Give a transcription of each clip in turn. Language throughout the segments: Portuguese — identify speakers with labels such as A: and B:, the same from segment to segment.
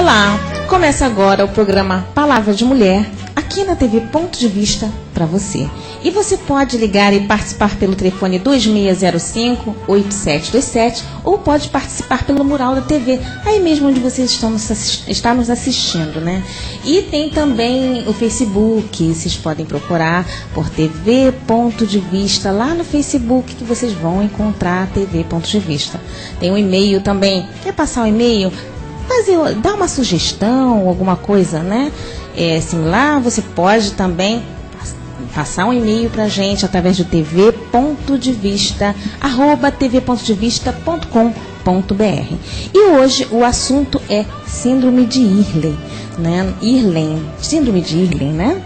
A: Olá, começa agora o programa Palavra de Mulher, aqui na TV Ponto de Vista, para você. E você pode ligar e participar pelo telefone 2605-8727 ou pode participar pelo mural da TV, aí mesmo onde vocês estão nos assistindo, né? E tem também o Facebook, vocês podem procurar por TV Ponto de Vista lá no Facebook, que vocês vão encontrar a TV Ponto de Vista. Tem um e-mail também, quer passar o e-mail? Dá uma sugestão, alguma coisa, né? Similar, você pode também passar um e-mail para a gente através do tvpontodevista@tvpontodevista.com.br. E hoje o assunto é síndrome de Irlen, né? Síndrome de Irlen, né?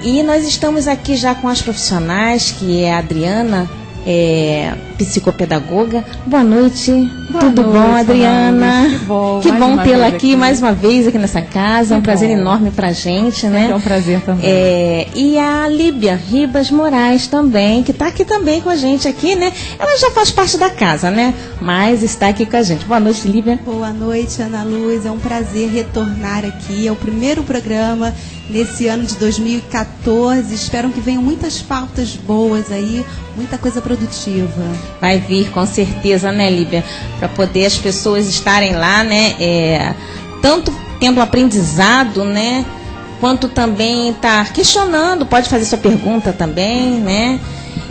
A: E nós estamos aqui já com as profissionais, que é a Adriana, psicopedagoga. Boa noite. Tudo bom, Adriana? Que bom tê-la aqui mais uma vez aqui nessa casa. É um prazer enorme pra gente, né?
B: É um prazer também.
A: E a Líbia Ribas Moraes também, que está aqui também com a gente aqui, né? Ela já faz parte da casa, né? Mas está aqui com a gente. Boa noite, Líbia.
C: Boa noite, Ana Luz. É um prazer retornar aqui. É o primeiro programa nesse ano de 2014. Espero que venham muitas pautas boas aí, muita coisa produtiva.
A: Vai vir, com certeza, né, Líbia? Para poder as pessoas estarem lá, né? Tanto tendo aprendizado, né? Quanto também estar questionando, pode fazer sua pergunta também, né?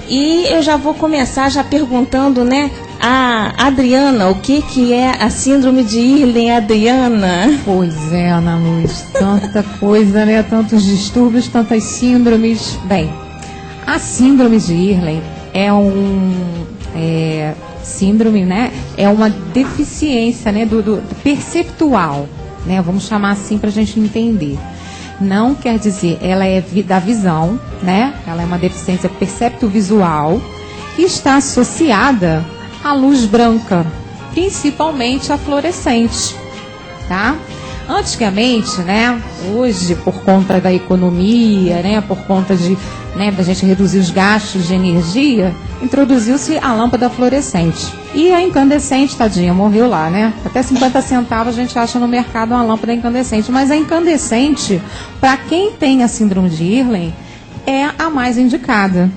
A: E eu já vou começar já perguntando, né? A Adriana, o que é a síndrome de Irlen, Adriana?
B: Pois é, Ana Luz, tanta coisa, né? Tantos distúrbios, tantas síndromes. Bem, a síndrome de Irlen é síndrome, né? É uma deficiência, né? do perceptual, né? Vamos chamar assim para a gente entender. Não quer dizer, ela é da visão, né? Ela é uma deficiência percepto-visual e está associada à luz branca, principalmente a fluorescente, tá? Antigamente, né? Hoje, por conta da economia, né? Por conta da gente reduzir os gastos de energia, introduziu-se a lâmpada fluorescente. E a incandescente, tadinha, morreu lá, né? Até 50 centavos a gente acha no mercado uma lâmpada incandescente. Mas a incandescente, para quem tem a síndrome de Irlen, é a mais indicada,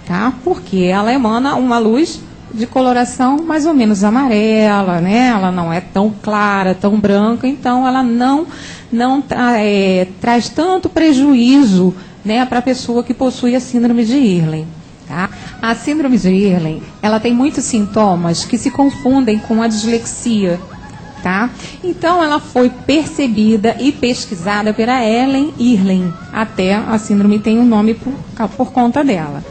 B: tá? Porque ela emana uma luz de coloração mais ou menos amarela, né? Ela não é tão clara, tão branca, então ela não traz tanto prejuízo, né, para a pessoa que possui a síndrome de Irlen. Tá? A síndrome de Irlen, ela tem muitos sintomas que se confundem com a dislexia, tá? Então ela foi percebida e pesquisada pela Helen Irlen, até a síndrome tem um nome por conta dela.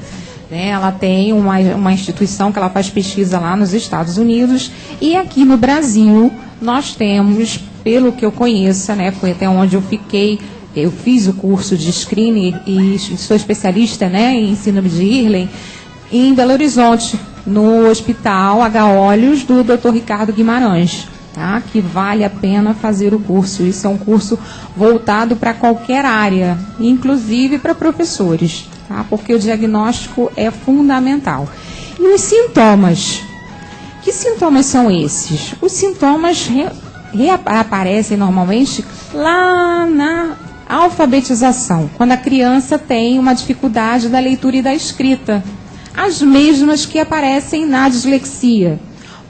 B: Ela tem uma instituição que ela faz pesquisa lá nos Estados Unidos, e aqui no Brasil nós temos, pelo que eu conheço, né, foi até onde eu fiquei. Eu fiz o curso de screening e sou especialista, né, em síndrome de Irlen em Belo Horizonte, no Hospital H. Olhos do Dr. Ricardo Guimarães, tá? Que vale a pena fazer o curso. Isso é um curso voltado para qualquer área, inclusive para professores, tá? Porque o diagnóstico é fundamental. E os sintomas? Que sintomas são esses? Os sintomas reaparecem normalmente lá na alfabetização, quando a criança tem uma dificuldade da leitura e da escrita, as mesmas que aparecem na dislexia.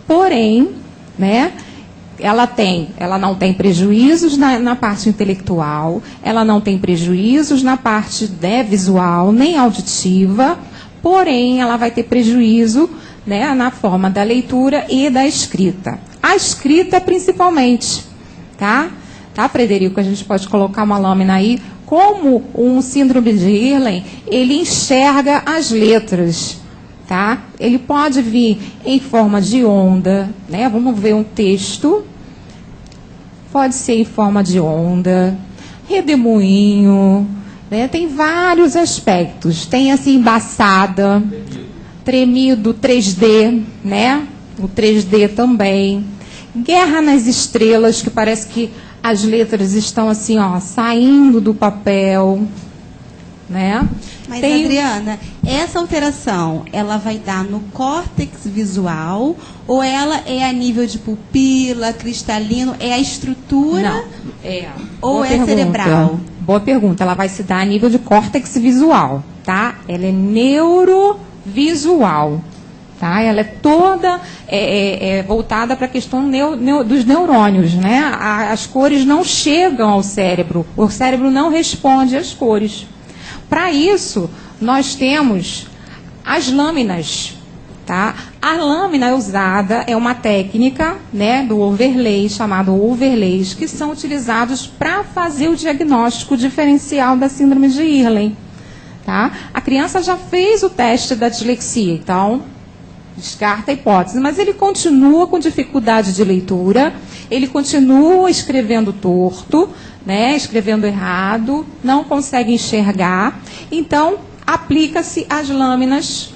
B: Porém, né, ela não tem prejuízos na parte intelectual, ela não tem prejuízos na parte visual nem auditiva, porém ela vai ter prejuízo, né, na forma da leitura e da escrita. A escrita principalmente, tá? Tá, Frederico? A gente pode colocar uma lâmina aí. Como um síndrome de Irlen, ele enxerga as letras, tá? Ele pode vir em forma de onda, né? Vamos ver um texto. Pode ser em forma de onda, redemoinho, né? Tem vários aspectos. Tem assim, embaçada, tremido, 3D, né? O 3D também. Guerra nas estrelas, que parece que as letras estão assim, ó, saindo do papel. né?
C: Mas, Adriana, essa alteração, ela vai dar no córtex visual ou ela é a nível de pupila, cristalino, é a estrutura?
B: Não,
C: ou
B: boa
C: é
B: pergunta.
C: cerebral?
B: Boa pergunta. Ela vai se dar a nível de córtex visual, tá? Ela é neurovisual, tá? Ela é toda voltada para a questão dos neurônios, né? As cores não chegam ao cérebro. O cérebro não responde às cores. Para isso, nós temos as lâminas, tá? A lâmina usada é uma técnica, né, do overlay, chamado overlays, que são utilizados para fazer o diagnóstico diferencial da síndrome de Irlen, tá? A criança já fez o teste da dislexia, então descarta a hipótese, mas ele continua com dificuldade de leitura, ele continua escrevendo torto, né, escrevendo errado, não consegue enxergar, então aplica-se as lâminas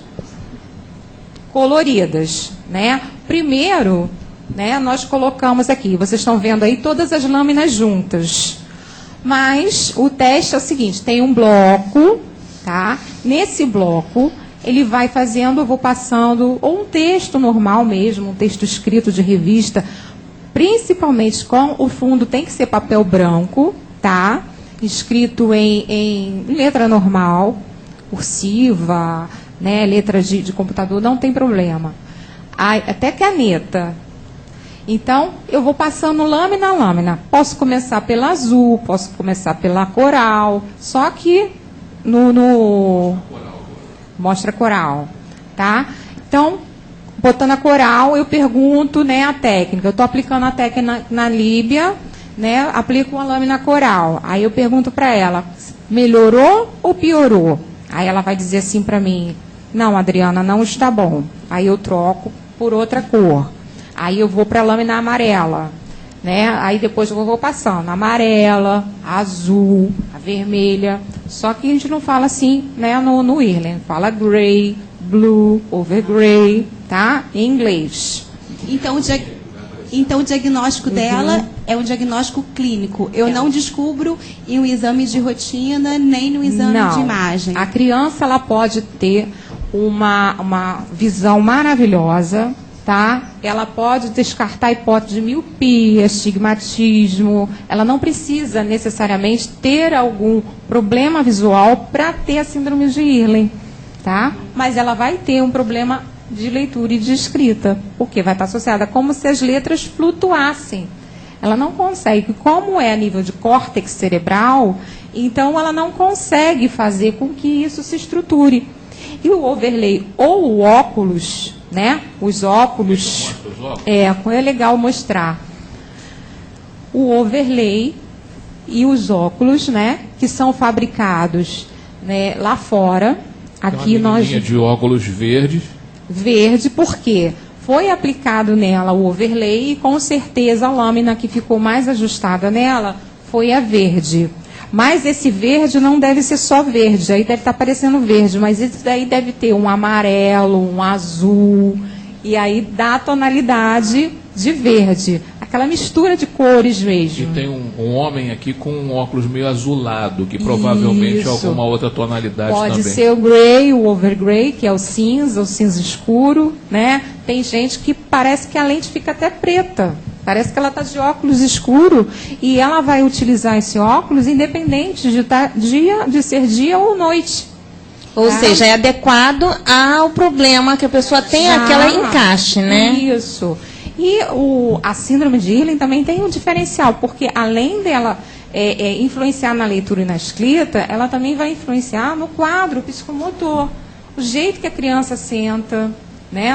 B: coloridas, né? Primeiro, né, nós colocamos aqui, vocês estão vendo aí todas as lâminas juntas, mas o teste é o seguinte, tem um bloco, tá? Nesse bloco, ele vai fazendo, eu vou passando, ou um texto normal mesmo, um texto escrito de revista, principalmente com o fundo tem que ser papel branco, tá? Escrito em letra normal, cursiva, né? Letra de computador, não tem problema. Até caneta. Então, eu vou passando lâmina a lâmina. Posso começar pela azul, posso começar pela coral, só que mostra coral, tá? Então, botando a coral, eu pergunto, né, a técnica. Eu estou aplicando a técnica na Líbia, né, aplico uma lâmina coral. Aí eu pergunto para ela, melhorou ou piorou? Aí ela vai dizer assim para mim, não, Adriana, não está bom. Aí eu troco por outra cor. Aí eu vou para a lâmina amarela, né? Aí depois eu vou passando, amarela, azul, a vermelha. Só que a gente não fala assim, né, no Irlen. Fala gray, blue, over gray, tá? Em inglês.
C: Então o diagnóstico dela é um diagnóstico clínico. Eu não descubro em um exame de rotina, nem no exame de imagem.
B: A criança, ela pode ter uma visão maravilhosa, tá? Ela pode descartar a hipótese de miopia, estigmatismo. Ela não precisa necessariamente ter algum problema visual para ter a síndrome de Irlen, tá? Mas ela vai ter um problema de leitura e de escrita, porque vai estar associada como se as letras flutuassem. Ela não consegue, como é a nível de córtex cerebral, então ela não consegue fazer com que isso se estruture. E o overlay ou o óculos, né? Os óculos, é legal mostrar. O overlay e os óculos, né? Que são fabricados, né, lá fora. Aqui nós
D: de óculos verdes.
B: Verde, porque foi aplicado nela o overlay e com certeza a lâmina que ficou mais ajustada nela foi a verde. Mas esse verde não deve ser só verde, aí deve estar parecendo verde, mas isso daí deve ter um amarelo, um azul, e aí dá a tonalidade de verde. Aquela mistura de cores mesmo.
D: E tem um homem aqui com um óculos meio azulado, que provavelmente é alguma outra tonalidade também.
B: Pode ser o grey, o overgrey, que é o cinza escuro, né? Tem gente que parece que a lente fica até preta. Parece que ela está de óculos escuro e ela vai utilizar esse óculos independente de ser dia ou noite.
A: Ou seja, é adequado ao problema que a pessoa tem, aquela encaixe, né?
B: Isso. E a síndrome de Irlen também tem um diferencial, porque além dela influenciar na leitura e na escrita, ela também vai influenciar no quadro psicomotor. O jeito que a criança senta, né,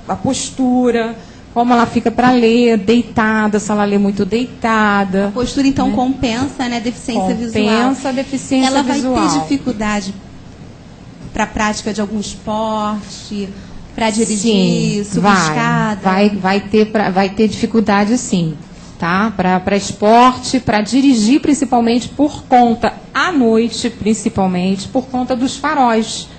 B: a postura, como ela fica para ler, deitada, se ela lê muito deitada.
C: A postura, então, compensa, né, deficiência visual.
B: Compensa a deficiência visual.
C: Ela vai ter dificuldade para a prática de algum esporte, para dirigir, subir escada?
B: Vai ter dificuldade, sim, tá? Para esporte, para dirigir, principalmente por conta, à noite, principalmente, por conta dos faróis,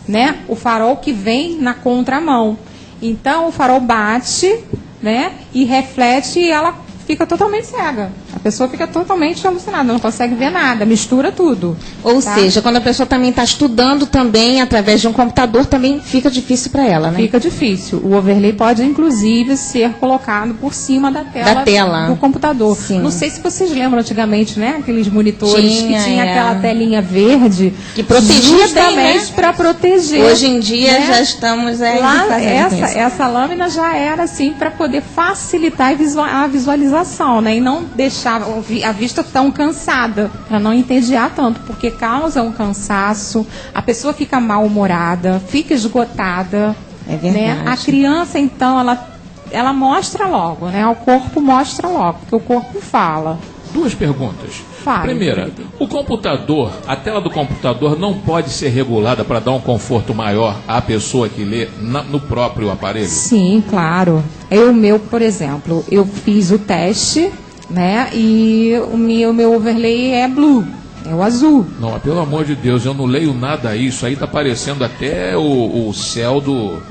B: né? O farol que vem na contramão. Então, o farol bate, né? E reflete e ela fica totalmente cega. A pessoa fica totalmente alucinada, não consegue ver nada, mistura tudo.
A: Ou
B: tá?
A: seja, quando a pessoa também está estudando também através de um computador, também fica difícil para ela, né?
B: Fica difícil. O overlay pode, inclusive, ser colocado por cima da tela do computador.
A: Sim.
B: Não sei se vocês lembram antigamente, né? Aqueles monitores que tinha aquela telinha verde.
A: Que protegia
B: justamente
A: bem, né?
B: para proteger.
A: Hoje em dia
B: né?
A: já estamos
B: Lá,
A: fazendo isso.
B: essa lâmina já era assim para poder facilitar a visualização, né? E não deixar a vista tão cansada, para não entediar tanto, porque causa um cansaço, a pessoa fica mal-humorada, fica esgotada.
A: É verdade.
B: Né? A criança, então, ela mostra logo, né? O corpo mostra logo, porque o corpo fala.
D: 2 perguntas.
B: Fale,
D: Primeira,
B: querido.
D: o computador, a tela do computador não pode ser regulada para dar um conforto maior à pessoa que lê no próprio aparelho?
B: Sim, claro. Por exemplo, eu fiz o teste, né? E o meu overlay é blue, é o azul.
D: Não, mas pelo amor de Deus, eu não leio nada isso. Aí tá parecendo até o céu do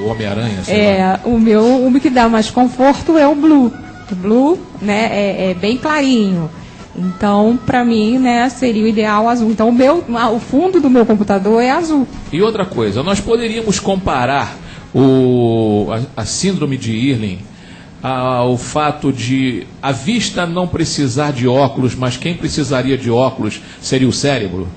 D: Homem-Aranha, sei lá.
B: O que dá mais conforto é o blue. O blue, né, é bem clarinho. Então, para mim, né, seria o ideal azul. Então, o fundo do meu computador é azul.
D: E outra coisa, nós poderíamos comparar a síndrome de Irlen ao fato de a vista não precisar de óculos, mas quem precisaria de óculos seria o cérebro?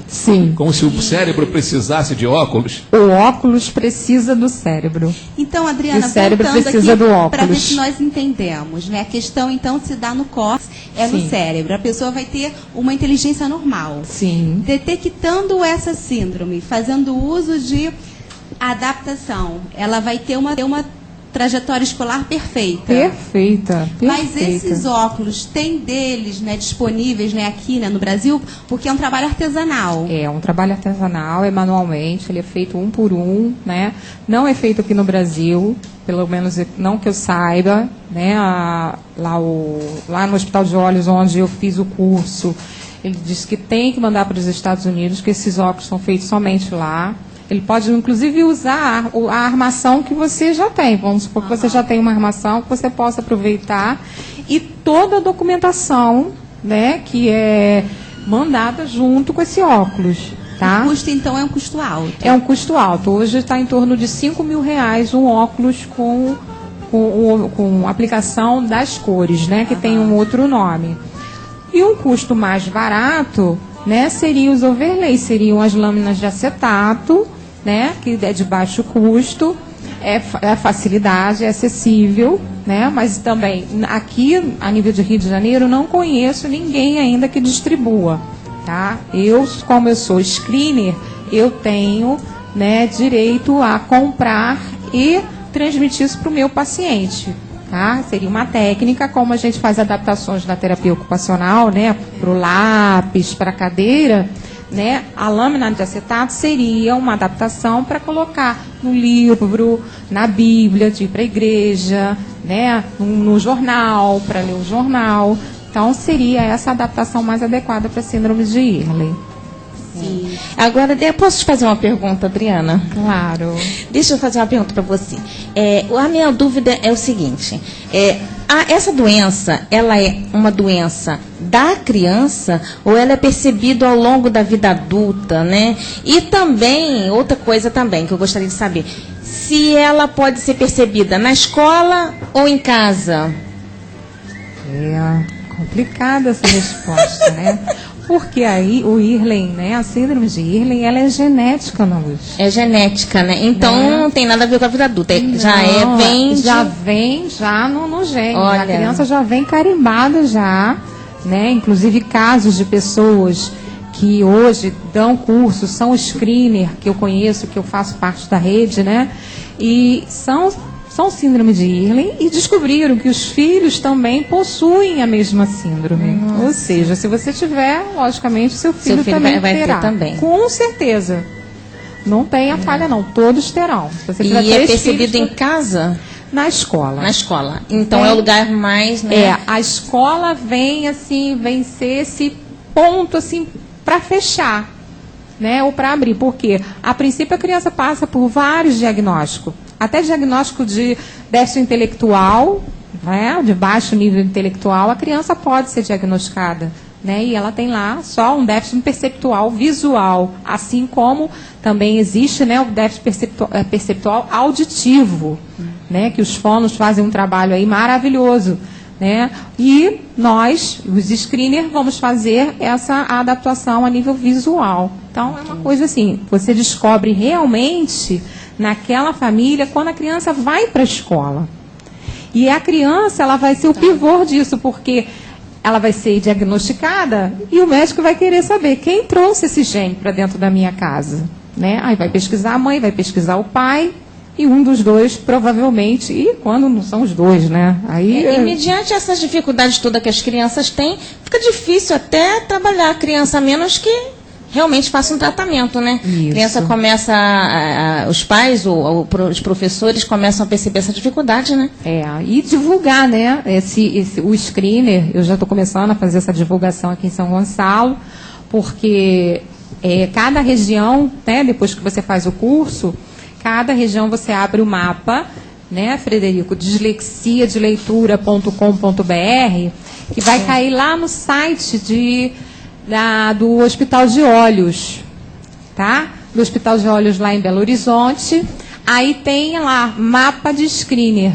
B: Sim.
D: Como se o cérebro precisasse de óculos?
B: O óculos precisa do cérebro.
C: Então, Adriana,
B: O cérebro
C: voltando
B: precisa
C: aqui
B: do óculos.
C: para ver se nós entendemos, né? A questão, então, se dá no córtex, no
B: Sim.
C: cérebro. A pessoa vai ter uma inteligência normal.
B: Sim.
C: Detectando essa síndrome, fazendo uso de adaptação, ela vai ter uma trajetória escolar perfeita.
B: Perfeita.
C: Mas esses óculos, tem deles, né, disponíveis, né, aqui, né, no Brasil, porque é um trabalho artesanal.
B: É um trabalho artesanal, é manualmente, ele é feito 1 por 1, né? Não é feito aqui no Brasil, pelo menos não que eu saiba, né? Lá no Hospital de Olhos, onde eu fiz o curso, ele disse que tem que mandar para os Estados Unidos, que esses óculos são feitos somente lá. Ele pode, inclusive, usar a armação que você já tem. Vamos supor que você já tem uma armação que você possa aproveitar. E toda a documentação, né, que é mandada junto com esse óculos. Tá?
C: O custo, então, é um custo alto.
B: É um custo alto. Hoje está em torno de R$5.000 um óculos com aplicação das cores, né, que tem um outro nome. E um custo mais barato, né, seriam os overlays, seriam as lâminas de acetato, né, que é de baixo custo, é facilidade, é acessível, né, mas também aqui, a nível de Rio de Janeiro, não conheço ninguém ainda que distribua. Tá? Como eu sou screener, eu tenho, né, direito a comprar e transmitir isso para o meu paciente. Tá? Seria uma técnica, como a gente faz adaptações na terapia ocupacional, né, para o lápis, para a cadeira, né, a lâmina de acetato seria uma adaptação para colocar no livro, na Bíblia, de ir para a igreja, né, no jornal, para ler o jornal. Então, seria essa adaptação mais adequada para a síndrome de Irlen.
A: Sim. Agora, eu posso te fazer uma pergunta, Adriana?
B: Claro.
A: Deixa eu fazer uma pergunta para você. A minha dúvida é o seguinte: essa doença, ela é uma doença da criança ou ela é percebida ao longo da vida adulta, né? E também, outra coisa também que eu gostaria de saber, se ela pode ser percebida na escola ou em casa?
B: É complicada essa resposta, né? Porque aí o Irlen, né, a síndrome de Irlen, ela é genética, não, Luz?
A: É genética, né? Então não tem nada a ver com a vida adulta.
B: Já vem no gene.
A: Olha.
B: A criança já vem carimbada já, né? Inclusive casos de pessoas que hoje dão curso, são screener, que eu conheço, que eu faço parte da rede, né? E são síndrome de Irlen e descobriram que os filhos também possuem a mesma síndrome.
A: Nossa.
B: Ou seja, se você tiver, logicamente, seu filho também
A: vai
B: terá.
A: ter também.
B: Com certeza. Não tem a falha, não. Todos terão. Se você tiver
A: E é
B: 3
A: percebido
B: filhos,
A: em casa?
B: na escola.
A: Na escola. Então é o lugar mais, né?
B: A escola vem ser esse ponto assim para fechar, né? Ou para abrir, porque a princípio a criança passa por vários diagnósticos, até diagnóstico de déficit intelectual, né, de baixo nível intelectual, a criança pode ser diagnosticada. Né, e ela tem lá só um déficit perceptual visual, assim como também existe, né, o déficit perceptual auditivo, né, que os fonos fazem um trabalho aí maravilhoso. Né, e nós, os screeners, vamos fazer essa adaptação a nível visual. Então, é uma coisa assim, você descobre realmente naquela família quando a criança vai para a escola. E a criança, ela vai ser o pivô disso, porque ela vai ser diagnosticada e o médico vai querer saber quem trouxe esse gene para dentro da minha casa. Né? Aí vai pesquisar a mãe, vai pesquisar o pai, e um dos dois, provavelmente, e quando não são os dois, né? Aí,
A: e mediante essas dificuldades todas que as crianças têm, fica difícil até trabalhar a criança, a menos que realmente faça um tratamento, né?
B: Isso.
A: A criança começa, os pais, os professores começam a perceber essa dificuldade, né?
B: E divulgar, né? O screener, eu já estou começando a fazer essa divulgação aqui em São Gonçalo, porque cada região, né, depois que você faz o curso, cada região você abre o mapa, né, Frederico, dislexiadeleitura.com.br, que vai cair lá no site do Hospital de Olhos, tá? Do Hospital de Olhos lá em Belo Horizonte. Aí tem lá, mapa de screener.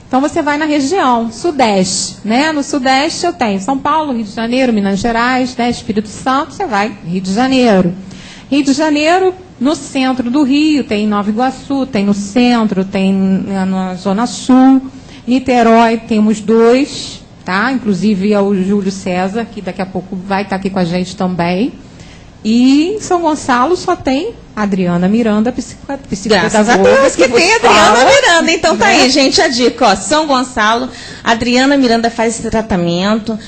B: Então você vai na região Sudeste, né? No Sudeste eu tenho São Paulo, Rio de Janeiro, Minas Gerais, né? Espírito Santo, você vai Rio de Janeiro. Rio de Janeiro, no centro do Rio, tem Nova Iguaçu, tem no centro, tem na Zona Sul. Niterói, temos 2, tá? Inclusive é o Júlio César, que daqui a pouco vai estar aqui com a gente também. E em São Gonçalo só tem Adriana Miranda,
A: Graças a Deus que tem Adriana Miranda. Então tá aí, gente, a dica, ó, São Gonçalo, Adriana Miranda faz esse tratamento.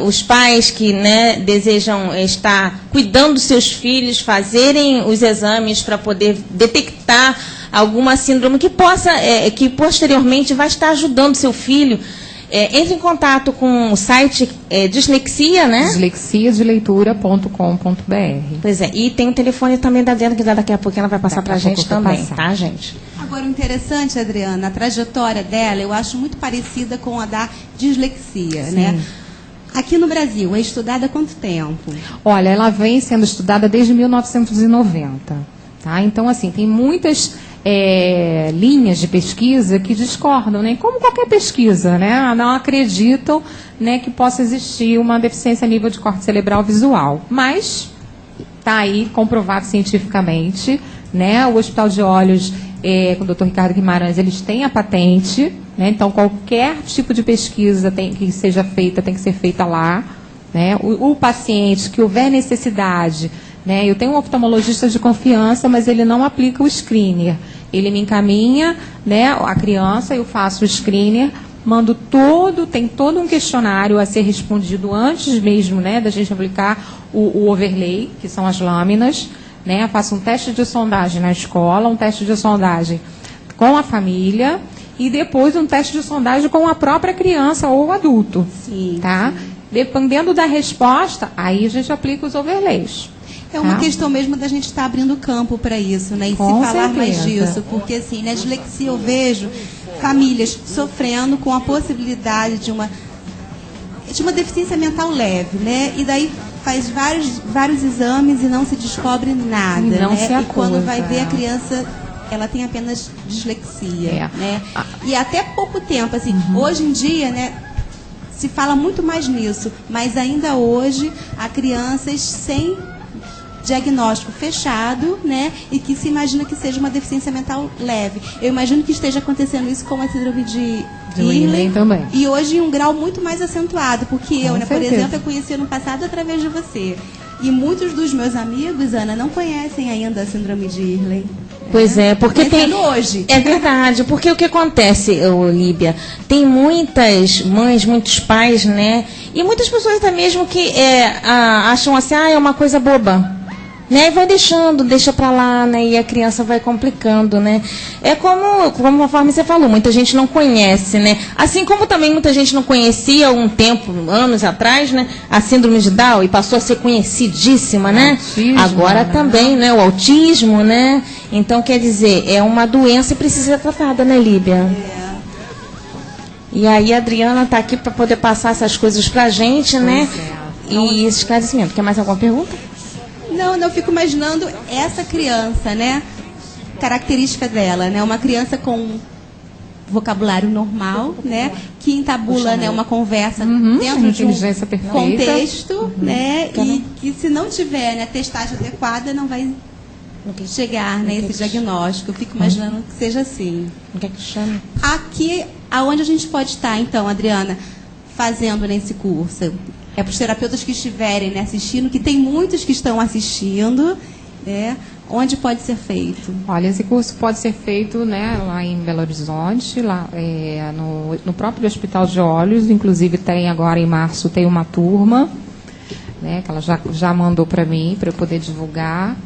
A: Os pais que, né, desejam estar cuidando dos seus filhos, fazerem os exames para poder detectar alguma síndrome que possa, que posteriormente vai estar ajudando seu filho. Entre em contato com o site Dislexia, né? Dislexiadeleitura.com.br. Pois é, e tem o telefone também da Adriana, que daqui a pouco ela vai passar para a gente também, tá, gente?
C: Agora, o interessante, Adriana, a trajetória dela eu acho muito parecida com a da dislexia, né? Aqui no Brasil, é estudada há quanto tempo?
B: Olha, ela vem sendo estudada desde 1990, tá? Então, assim, tem muitas linhas de pesquisa que discordam, né? Como qualquer pesquisa, né? Não acreditam, né, que possa existir uma deficiência a nível de corte cerebral visual. Mas está aí comprovado cientificamente, né? O Hospital de Olhos, com o Dr. Ricardo Guimarães, eles têm a patente, né? Então qualquer tipo de pesquisa que seja feita tem que ser feita lá, né? O paciente que houver necessidade, né? Eu tenho um oftalmologista de confiança, mas ele não aplica o screener. Ele me encaminha, né, a criança, eu faço o screener, tem todo um questionário a ser respondido antes mesmo, né, da gente aplicar o overlay, que são as lâminas, né? Eu faço um teste de sondagem na escola, um teste de sondagem com a família e depois um teste de sondagem com a própria criança ou adulto.
C: Sim,
B: tá? Sim. Dependendo da resposta, aí a gente aplica os overlays.
C: É uma questão mesmo da gente estar abrindo campo para isso, né? E
B: Com
C: se falar
B: certeza.
C: mais disso, porque assim, na dislexia eu vejo famílias sofrendo com a possibilidade de uma deficiência mental leve, né? E daí faz vários exames e não se descobre nada,
B: e não
C: né?
B: se acusa.
C: E quando vai ver a criança, ela tem apenas dislexia, né? E até pouco tempo, assim, hoje em dia, né? Se fala muito mais nisso, mas ainda hoje há crianças sem diagnóstico fechado, né, e que se imagina que seja uma deficiência mental leve. Eu imagino que esteja acontecendo isso com a síndrome de Irlen
B: também.
C: E hoje em um grau muito mais acentuado, porque eu, né, por
B: certeza.
C: exemplo, eu conheci no passado através de você. E muitos dos meus amigos, Ana, não conhecem ainda a síndrome de Irlen.
A: Pois é, porque tem
C: hoje.
A: É verdade, porque o que acontece, Líbia, tem muitas mães, muitos pais, né? E muitas pessoas até mesmo que acham assim, é uma coisa boba. Né, e vai deixa pra lá, né, e a criança vai complicando, né. É como a forma você falou, muita gente não conhece, né. Assim como também muita gente não conhecia há um tempo, anos atrás, né, a síndrome de Down e passou a ser conhecidíssima, né.
B: Autismo,
A: agora também, né, o autismo, né. Então, quer dizer, é uma doença e precisa ser tratada, né, Líbia? E aí a Adriana está aqui para poder passar essas coisas para a gente, né? E esse esclarecimento. Quer mais alguma pergunta?
C: Não, eu fico imaginando essa criança, né? Característica dela, né? Uma criança com vocabulário normal, né? Que entabula, né, uma conversa dentro de um contexto, né? E que se não tiver, né, testagem adequada, não vai chegar, né, esse diagnóstico. Eu fico imaginando que seja assim.
A: O que é que chama?
C: Aqui, aonde a gente pode estar, então, Adriana, fazendo nesse curso? É para os terapeutas que estiverem, né, assistindo, que tem muitos que estão assistindo, né? Onde pode ser feito?
B: Olha, esse curso pode ser feito, né, lá em Belo Horizonte, lá, no próprio Hospital de Olhos. Inclusive tem agora em março tem uma turma, né, que ela já mandou para mim para eu poder divulgar,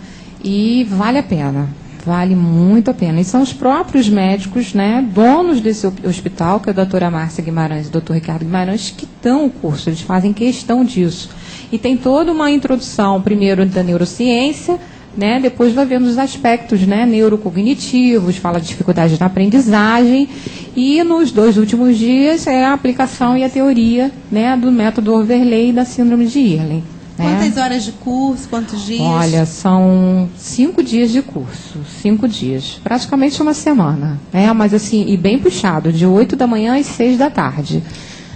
B: e vale a pena. Vale muito a pena. E são os próprios médicos, né, donos desse hospital, que é a doutora Márcia Guimarães e o doutor Ricardo Guimarães, que dão o curso. Eles fazem questão disso. E tem toda uma introdução, primeiro da neurociência, né, depois vai vendo os aspectos, né, neurocognitivos, fala de dificuldade na aprendizagem, e nos 2 últimos dias é a aplicação e a teoria, né, do método Overlay e da síndrome de Irlen.
C: Quantas horas de curso, quantos dias?
B: Olha, são 5 dias de curso, 5 dias, praticamente uma semana, né, mas assim, e bem puxado, de 8 da manhã às 6 da tarde.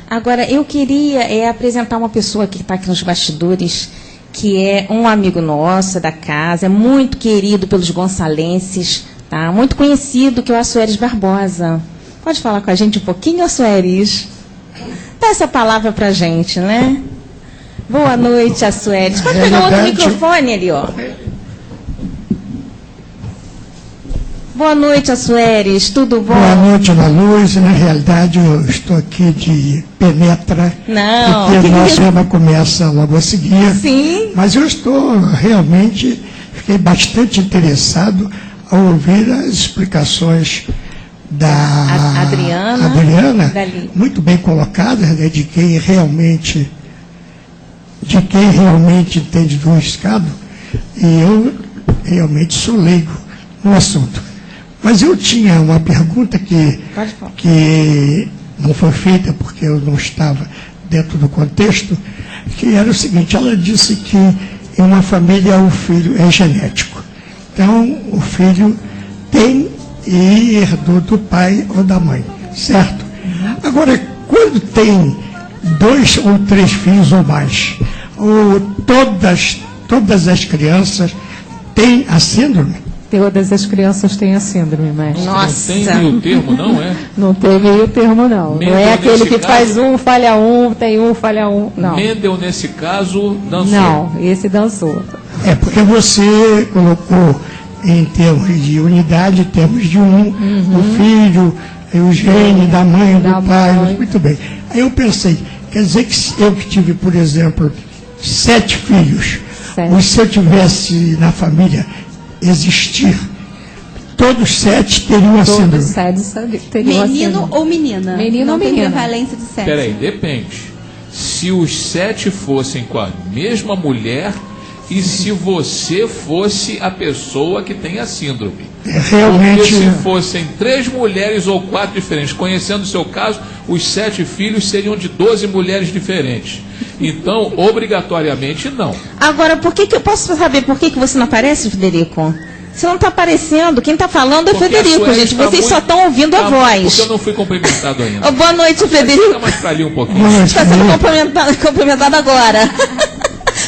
A: Agora, eu queria apresentar uma pessoa que está aqui nos bastidores, que é um amigo nosso da casa, é muito querido pelos gonçalenses, tá? Muito conhecido, que é o Assueres Barbosa. Pode falar com a gente um pouquinho, Assueres? Dá essa palavra pra gente, né? Boa noite, Assueres. Pode pegar outro microfone ali, ó. Boa noite, Assueres. Tudo bom?
E: Boa noite, Ana Luz. Na realidade, eu estou aqui de penetra.
A: Não.
E: Porque o nosso tema começa logo a seguir.
A: Sim.
E: Mas eu estou realmente, fiquei bastante interessado ao ouvir as explicações da
A: Adriana
E: Dali. Muito bem colocadas, né, de quem realmente entende do riscado. E eu realmente sou leigo no assunto. Mas eu tinha uma pergunta que não foi feita porque eu não estava dentro do contexto, que era o seguinte: ela disse que em uma família o filho é genético. Então, o filho tem e herdou do pai ou da mãe, certo? Agora, quando tem 2 ou 3 filhos ou mais, ou todas as crianças têm a síndrome?
B: Todas as crianças têm a síndrome, mestre.
A: Nossa.
D: Não tem meio termo, não é?
B: Não tem meio termo, não.
D: Mendel,
B: não é aquele que
D: caso,
B: faz falha tem falha não.
D: Mendel, nesse caso, dançou.
B: Não, esse dançou.
E: É porque você colocou em termos de unidade, termos de o filho, o gene da mãe, do pai, muito bem. Aí eu pensei, quer dizer que eu que tive, por exemplo, 7 filhos, ou se eu tivesse na família existir, todos 7 teriam a síndrome.
B: Todos 7 teriam a síndrome.
C: Menino ou menina?
B: Menino ou menina?
C: Não tem prevalência de sexo.
D: Peraí, depende. Se os 7 fossem com a mesma mulher e se você fosse a pessoa que tem a síndrome.
E: Realmente.
D: Porque se fossem 3 mulheres ou 4 diferentes, conhecendo o seu caso, os 7 filhos seriam de 12 mulheres diferentes. Então, obrigatoriamente, não.
A: Agora, eu posso saber por que você não aparece, Frederico? Você não está aparecendo. Quem está falando é o Frederico, gente. Vocês só estão ouvindo a voz.
D: Porque eu não fui cumprimentado ainda.
A: Boa noite, Frederico.
D: Fica mais para ali um pouquinho.
A: Está sendo cumprimentado agora.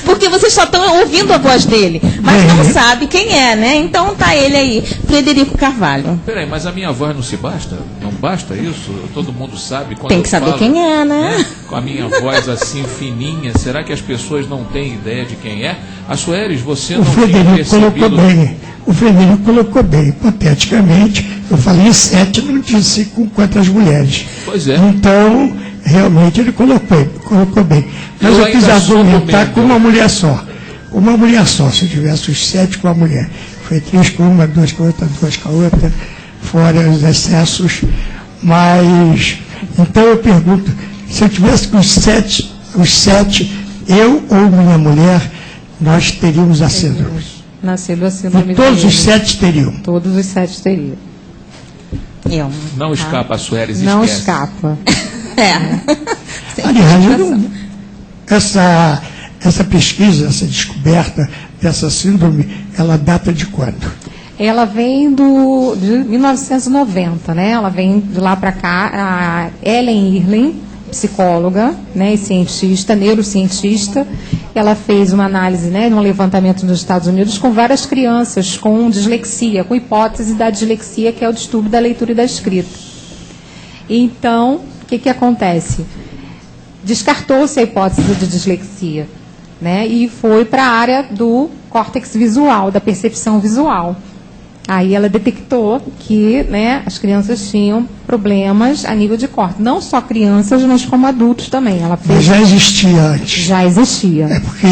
A: Porque vocês só estão ouvindo a voz dele, mas não sabe quem é, né? Então tá ele aí, Frederico Carvalho.
D: Peraí, mas a minha voz não se basta? Não basta isso? Todo mundo sabe quando
A: tem que saber quem é, né?
D: Com a minha voz assim fininha, será que as pessoas não têm ideia de quem é? Assueres, você não tinha percebido...
E: O Frederico colocou bem, hipoteticamente, eu falei 7, não disse com quantas mulheres.
D: Pois é.
E: Então, realmente ele colocou bem. Mas eu quis argumentar com uma mulher só. Uma mulher só, se eu tivesse os 7 com a mulher. Foi 3 com uma, 2 com outra, 2 com a outra, fora os excessos. Mas, então eu pergunto, se eu tivesse com os 7, eu ou minha mulher, nós teríamos a síndrome.
B: Nascido a síndrome.
E: Todos os 7 teriam.
B: Todos os 7 teriam.
D: Não escapa, Assueres,
B: não
D: esquece.
B: escapa.
E: Aliás, essa pesquisa, essa descoberta dessa síndrome, ela data de quando?
B: Ela vem de 1990, né? Ela vem de lá para cá, a Ellen Irlen, psicóloga, né, e cientista, neurocientista. Ela fez uma análise, né, um levantamento nos Estados Unidos com várias crianças com dislexia, com hipótese da dislexia, que é o distúrbio da leitura e da escrita. Então, o que acontece? Descartou-se a hipótese de dislexia, né, e foi para a área do córtex visual, da percepção visual. Aí ela detectou que, né, as crianças tinham problemas a nível de córtex. Não só crianças, mas como adultos também. Ela fez...
E: Mas já existia antes.
B: Já existia.
E: É porque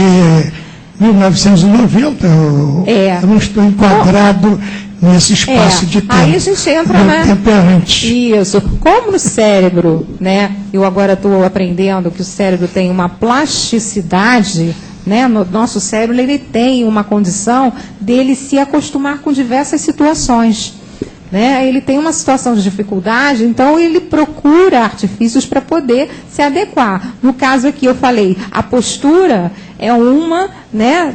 E: em 1990 eu não estou enquadrado nesse espaço de tempo.
B: Aí a gente entra, né?
E: Tempo é antes.
B: Isso. Como no cérebro, né? Eu agora estou aprendendo que o cérebro tem uma plasticidade, né? No nosso cérebro ele tem uma condição dele se acostumar com diversas situações, né? Ele tem uma situação de dificuldade, então ele procura artifícios para poder se adequar. No caso aqui eu falei, a postura é uma, né,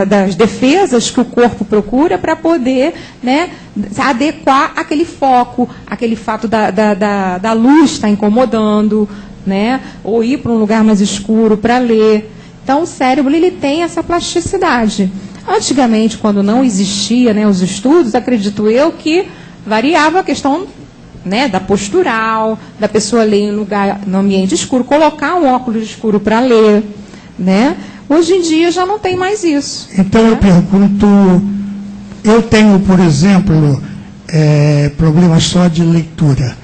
B: das defesas que o corpo procura para poder, né, adequar aquele foco, aquele fato da luz estar incomodando, né, ou ir para um lugar mais escuro para ler. Então, o cérebro ele tem essa plasticidade. Antigamente, quando não existia, né, os estudos, acredito eu que variava a questão, né, da postural, da pessoa ler em lugar, no ambiente escuro, colocar um óculos escuro para ler, né? Hoje em dia já não tem mais isso.
E: Então, eu pergunto, eu tenho, por exemplo, problemas só de leitura.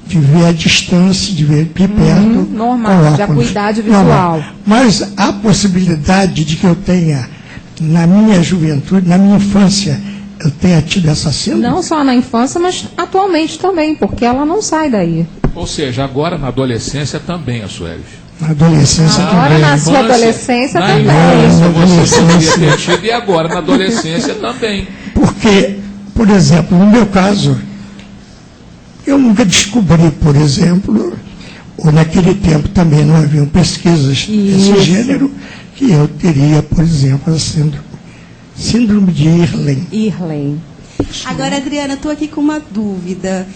E: De ver a distância, de ver de perto.
B: Normal, de acuidade visual. Normal.
E: Mas há possibilidade de que eu tenha, na minha juventude, na minha infância, eu tenha tido essa síndrome?
B: Não só na infância, mas atualmente também, porque ela não sai daí.
D: Ou seja, agora na adolescência também, Asueli.
E: Na adolescência
B: agora,
E: também.
B: Na sua adolescência
D: na
B: também.
D: Infância, você poderia ter tido, e agora na adolescência também.
E: Porque, por exemplo, no meu caso, eu nunca descobri, por exemplo, ou naquele tempo também não haviam pesquisas desse gênero, que eu teria, por exemplo, a síndrome de Irlen.
C: Agora, Adriana, estou aqui com uma dúvida.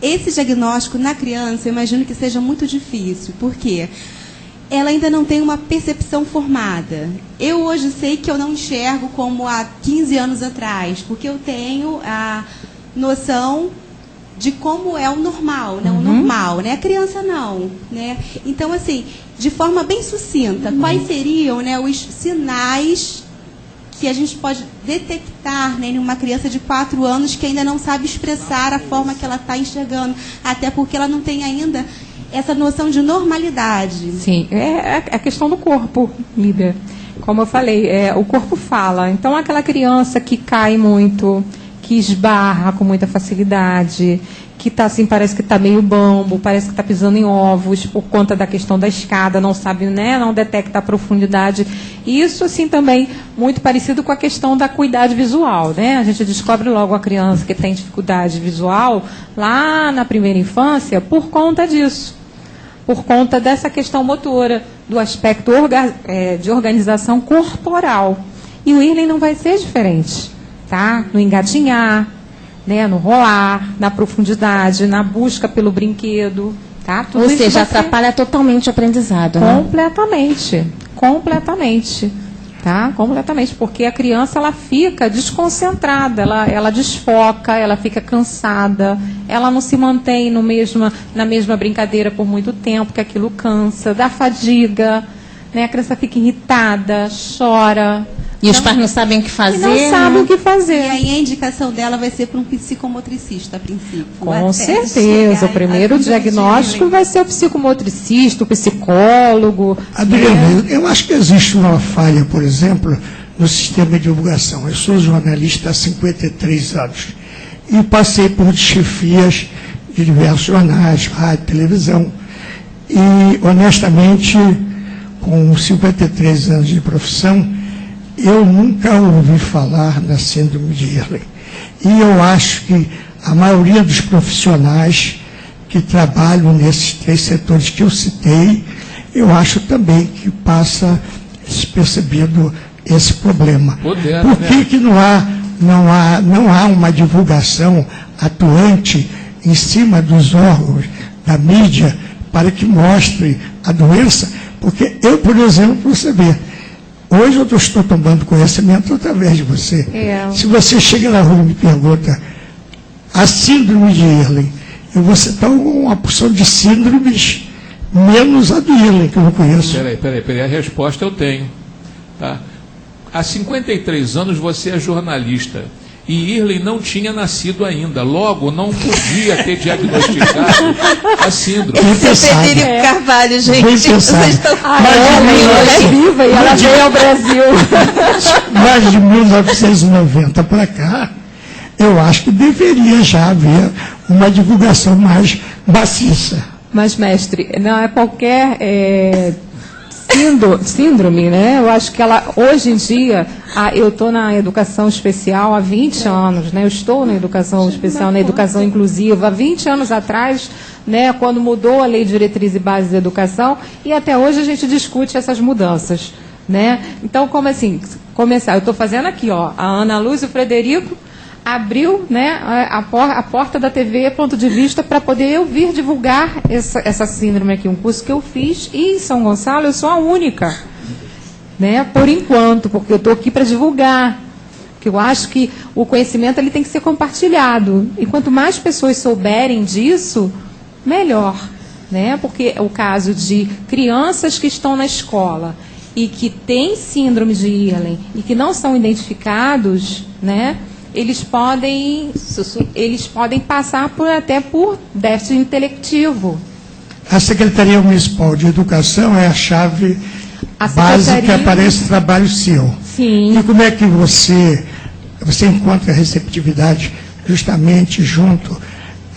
C: Esse diagnóstico na criança, eu imagino que seja muito difícil, porque ela ainda não tem uma percepção formada. Eu hoje sei que eu não enxergo como há 15 anos atrás, porque eu tenho a noção de como é o normal, né? O normal, né? A criança não, né? Então, assim, de forma bem sucinta, quais seriam, né, os sinais que a gente pode detectar, né, em uma criança de 4 anos que ainda não sabe expressar a forma que ela está enxergando, até porque ela não tem ainda essa noção de normalidade?
B: Sim, é a questão do corpo, Lídia. Como eu falei, o corpo fala. Então, aquela criança que cai muito, que esbarra com muita facilidade, que tá assim, parece que está meio bambo, parece que está pisando em ovos por conta da questão da escada, não sabe, né, não detecta a profundidade. Isso, assim, também muito parecido com a questão da acuidade visual, né? A gente descobre logo a criança que tem dificuldade visual lá na primeira infância por conta disso, por conta dessa questão motora, do aspecto de organização corporal. E o Irlen não vai ser diferente. Tá? No engatinhar, né? No rolar, na profundidade, na busca pelo brinquedo. Tá? Tudo
A: Ou
B: isso
A: seja, atrapalha totalmente o aprendizado.
B: Completamente. Tá? Completamente, porque a criança ela fica desconcentrada, ela desfoca, ela fica cansada, ela não se mantém na mesma brincadeira por muito tempo, que aquilo cansa, dá fadiga, né? A criança fica irritada, chora.
A: E os pais não sabem o que fazer.
B: Não sabem o que fazer.
C: E aí a indicação dela vai ser para um psicomotricista, a princípio.
B: Com certeza. O primeiro diagnóstico vai ser o psicomotricista, o psicólogo.
E: Adriana, eu acho que existe uma falha, por exemplo, no sistema de divulgação. Eu sou jornalista há 53 anos e passei por chefias de diversos jornais, rádio, televisão. E, honestamente, com 53 anos de profissão, eu nunca ouvi falar na síndrome de Irlen. E eu acho que a maioria dos profissionais que trabalham nesses 3 setores que eu citei, eu acho também que passa despercebido esse problema. Por que não há uma divulgação atuante em cima dos órgãos da mídia para que mostre a doença? Porque eu, por exemplo, você vê, hoje eu estou tomando conhecimento através de você. Se você chega na rua e me pergunta a síndrome de Irlen, eu vou citar uma porção de síndromes, menos a de Irlen, que eu não conheço.
D: Peraí, a resposta eu tenho. Tá? Há 53 anos você é jornalista. E Irlen não tinha nascido ainda, logo não podia ter diagnosticado a síndrome.
A: Frederico Carvalho, gente.
E: Vocês estão...
B: Ela é viva e ela veio ao Brasil.
E: Mais de 1990 para cá, eu acho que deveria já haver uma divulgação mais maciça.
B: Mas, mestre, não é qualquer síndrome, né? Eu acho que ela, hoje em dia, eu estou na educação especial há 20 anos, né? Eu estou na educação especial, na educação inclusiva. Há 20 anos atrás, né, quando mudou a Lei de Diretriz e Bases da Educação, e até hoje a gente discute essas mudanças, né? Então, como assim? Começar, eu estou fazendo aqui, ó, a Ana Luz e o Frederico abriu, né, a porta da TV Ponto de Vista para poder eu vir divulgar essa síndrome aqui, um curso que eu fiz, e em São Gonçalo eu sou a única, né, por enquanto, porque eu estou aqui para divulgar, porque eu acho que o conhecimento ele tem que ser compartilhado, e quanto mais pessoas souberem disso, melhor, né, porque o caso de crianças que estão na escola e que têm síndrome de Irlen e que não são identificados, né, eles podem passar até por déficit intelectivo.
E: A Secretaria Municipal de Educação é a chave básica para esse trabalho seu.
B: Sim.
E: E como é que você encontra a receptividade justamente junto